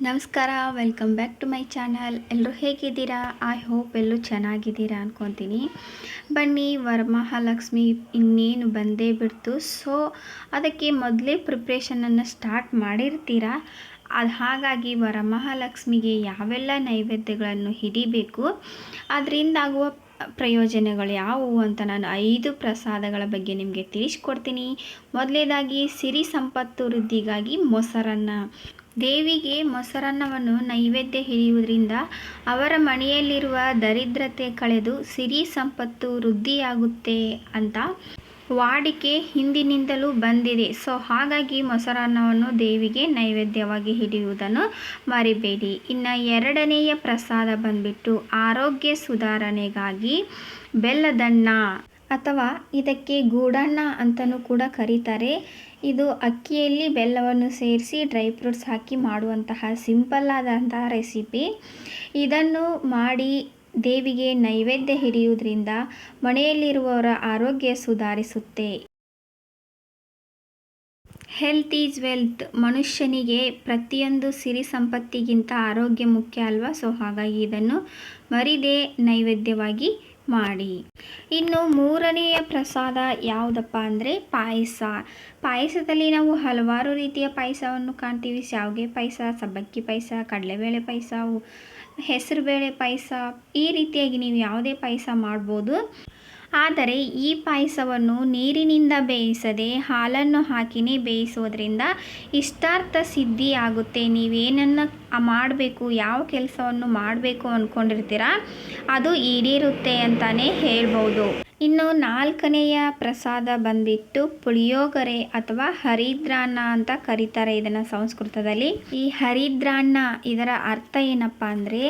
ನಮಸ್ಕಾರ, welcome back to my channel. ಎಲ್ಲರೂ ಹೇಗಿದ್ದೀರಾ? ಐ ಹೋಪ್ ಎಲ್ಲರೂ ಚೆನ್ನಾಗಿದ್ದೀರಾ ಅನ್ಕೊತೀನಿ. ಬನ್ನಿ, ವರಮಹಾಲಕ್ಷ್ಮಿ ಇನ್ನೇನು ಬಂದೇ ಬಿಡ್ತು. ಸೊ ಅದಕ್ಕೆ ಮೊದಲೇ ಪ್ರಿಪ್ರೇಷನನ್ನು ಸ್ಟಾರ್ಟ್ ಮಾಡಿರ್ತೀರಾ. ಹಾಗಾಗಿ ವರಮಹಾಲಕ್ಷ್ಮಿಗೆ ಯಾವೆಲ್ಲ ನೈವೇದ್ಯಗಳನ್ನು ಹಿಡಿಬೇಕು, ಅದರಿಂದಾಗುವ ಪ್ರಯೋಜನಗಳು ಯಾವುವು ಅಂತ ನಾನು 5 ಪ್ರಸಾದಗಳ ಬಗ್ಗೆ ನಿಮಗೆ ತಿಳಿಸ್ಕೊಡ್ತೀನಿ. ಮೊದಲನೇದಾಗಿ ಸಿರಿ ಸಂಪತ್ತು ವೃದ್ಧಿಗಾಗಿ ಮೊಸರನ್ನ. ದೇವಿಗೆ ಮೊಸರನ್ನವನ್ನು ನೈವೇದ್ಯ ಹಿಡಿಯುವುದರಿಂದ ಅವರ ಮನೆಯಲ್ಲಿರುವ ದರಿದ್ರತೆ ಕಳೆದು ಸಿರಿ ಸಂಪತ್ತು ವೃದ್ಧಿಯಾಗುತ್ತೆ ಅಂತ ವಾಡಿಕೆ ಹಿಂದಿನಿಂದಲೂ ಬಂದಿದೆ. ಸೊ ಹಾಗಾಗಿ ಮೊಸರನ್ನವನ್ನು ದೇವಿಗೆ ನೈವೇದ್ಯವಾಗಿ ಹಿಡಿಯುವುದನ್ನು ಮರಿಬೇಡಿ. ಇನ್ನು ಎರಡನೆಯ ಪ್ರಸಾದ ಬಂದ್ಬಿಟ್ಟು ಆರೋಗ್ಯ ಸುಧಾರಣೆಗಾಗಿ ಬೆಲ್ಲದನ್ನ ಅಥವಾ ಇದಕ್ಕೆ ಗೂಡಣ್ಣ ಅಂತಲೂ ಕೂಡ ಕರೀತಾರೆ. ಇದು ಅಕ್ಕಿಯಲ್ಲಿ ಬೆಲ್ಲವನ್ನು ಸೇರಿಸಿ ಡ್ರೈ ಫ್ರೂಟ್ಸ್ ಹಾಕಿ ಮಾಡುವಂತಹ ಸಿಂಪಲ್ ಆದಂತಹ ರೆಸಿಪಿ. ಇದನ್ನು ಮಾಡಿ ದೇವಿಗೆ ನೈವೇದ್ಯ ಹಿಡಿಯುವುದರಿಂದ ಮನೆಯಲ್ಲಿರುವವರ ಆರೋಗ್ಯ ಸುಧಾರಿಸುತ್ತೆ. Health is wealth. ಮನುಷ್ಯನಿಗೆ ಪ್ರತಿಯೊಂದು ಸಿರಿ ಸಂಪತ್ತಿಗಿಂತ ಆರೋಗ್ಯ ಮುಖ್ಯ ಅಲ್ವಾ? ಸೊ ಹಾಗಾಗಿ ಇದನ್ನು ಮರಿದೇ ನೈವೇದ್ಯವಾಗಿ ಮಾಡಿ. ಇನ್ನು ಮೂರನೆಯ ಪ್ರಸಾದ ಯಾವುದಪ್ಪ ಅಂದರೆ ಪಾಯಸದಲ್ಲಿ ನಾವು ಹಲವಾರು ರೀತಿಯ ಪಾಯಸವನ್ನು ಕಾಣ್ತೀವಿ. ಶಾವಿಗೆ ಪಾಯಸ, ಸಬ್ಬಕ್ಕಿ ಪಾಯಸ, ಕಡಲೆಬೇಳೆ ಪಾಯಸ, ಹೆಸರುಬೇಳೆ ಪಾಯಸ, ಈ ರೀತಿಯಾಗಿ ನೀವು ಯಾವುದೇ ಪಾಯಸ ಮಾಡ್ಬೋದು. ಆದರೆ ಈ ಪಾಯಸವನ್ನು ನೀರಿನಿಂದ ಬೇಯಿಸದೆ ಹಾಲನ್ನು ಹಾಕಿನೇ ಬೇಯಿಸೋದ್ರಿಂದ ಇಷ್ಟಾರ್ಥ ಸಿದ್ಧಿ ಆಗುತ್ತೆ. ನೀವೇನನ್ನು ಮಾಡಬೇಕು, ಯಾವ ಕೆಲಸವನ್ನು ಮಾಡಬೇಕು ಅಂದ್ಕೊಂಡಿರ್ತೀರ ಅದು ಈಡೇರುತ್ತೆ ಅಂತಲೇ ಹೇಳ್ಬೋದು. ಇನ್ನು ನಾಲ್ಕನೆಯ ಪ್ರಸಾದ ಬಂದ್ಬಿಟ್ಟು ಪುಳಿಯೋಗರೆ ಅಥವಾ ಹರಿದ್ರಾನ್ನ ಅಂತ ಕರೀತಾರೆ ಇದನ್ನು ಸಂಸ್ಕೃತದಲ್ಲಿ. ಈ ಹರಿದ್ರಾನ್ನ ಇದರ ಅರ್ಥ ಏನಪ್ಪ ಅಂದರೆ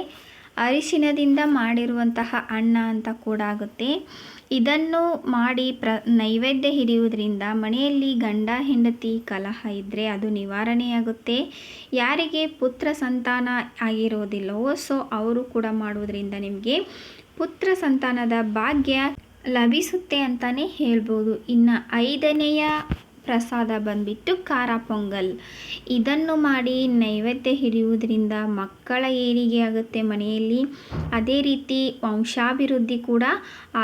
ಅರಿಶಿನದಿಂದ ಮಾಡಿರುವಂತಹ ಅನ್ನ ಅಂತ ಕೂಡ ಆಗುತ್ತೆ. ಇದನ್ನು ಮಾಡಿ ನೈವೇದ್ಯ ಹಿಡಿಯುವುದರಿಂದ ಮನೆಯಲ್ಲಿ ಗಂಡ ಹೆಂಡತಿ ಕಲಹ ಇದ್ದರೆ ಅದು ನಿವಾರಣೆಯಾಗುತ್ತೆ. ಯಾರಿಗೆ ಪುತ್ರ ಸಂತಾನ ಆಗಿರೋದಿಲ್ಲವೋ ಸೊ ಅವರು ಕೂಡ ಮಾಡುವುದರಿಂದ ನಿಮಗೆ ಪುತ್ರ ಸಂತಾನದ ಭಾಗ್ಯ ಲಭಿಸುತ್ತೆ ಅಂತಲೇ ಹೇಳ್ಬೋದು. ಇನ್ನು ಐದನೆಯ ಪ್ರಸಾದ ಬಂದ್ಬಿಟ್ಟು ಖಾರ ಪೊಂಗಲ್. ಇದನ್ನು ಮಾಡಿ ನೈವೇದ್ಯ ಹಿಡಿಯುವುದರಿಂದ ಮಕ್ಕಳ ಏಳಿಗೆ ಆಗುತ್ತೆ ಮನೆಯಲ್ಲಿ, ಅದೇ ರೀತಿ ವಂಶಾಭಿವೃದ್ಧಿ ಕೂಡ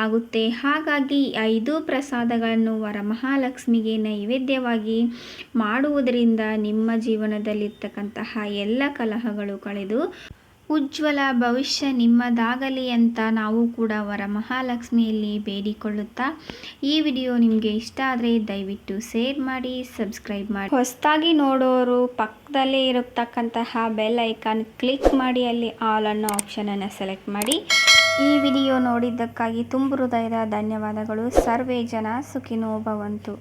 ಆಗುತ್ತೆ. ಹಾಗಾಗಿ 5 ಪ್ರಸಾದಗಳನ್ನು ವರಮಹಾಲಕ್ಷ್ಮಿಗೆ ನೈವೇದ್ಯವಾಗಿ ಮಾಡುವುದರಿಂದ ನಿಮ್ಮ ಜೀವನದಲ್ಲಿರ್ತಕ್ಕಂತಹ ಎಲ್ಲ ಕಲಹಗಳು ಕಳೆದು ಉಜ್ವಲ ಭವಿಷ್ಯ ನಿಮ್ಮದಾಗಲಿ ಅಂತ ನಾವು ಕೂಡ ವರಮಹಾಲಕ್ಷ್ಮಿಯಲ್ಲಿ ಬೇಡಿಕೊಳ್ಳುತ್ತಾ, ಈ ವಿಡಿಯೋ ನಿಮಗೆ ಇಷ್ಟ ಆದರೆ ದಯವಿಟ್ಟು ಶೇರ್ ಮಾಡಿ, ಸಬ್ಸ್ಕ್ರೈಬ್ ಮಾಡಿ. ಹೊಸದಾಗಿ ನೋಡೋರು ಪಕ್ಕದಲ್ಲೇ ಇರತಕ್ಕಂತಹ ಬೆಲ್ ಐಕಾನ್ ಕ್ಲಿಕ್ ಮಾಡಿ ಅಲ್ಲಿ ಆಲ್ ಅನ್ನೋ ಆಪ್ಷನನ್ನು ಸೆಲೆಕ್ಟ್ ಮಾಡಿ. ಈ ವಿಡಿಯೋ ನೋಡಿದ್ದಕ್ಕಾಗಿ ತುಂಬ ಹೃದಯದ ಧನ್ಯವಾದಗಳು. ಸರ್ವೇ ಜನ ಸುಖಿನೋ ಭವಂತು.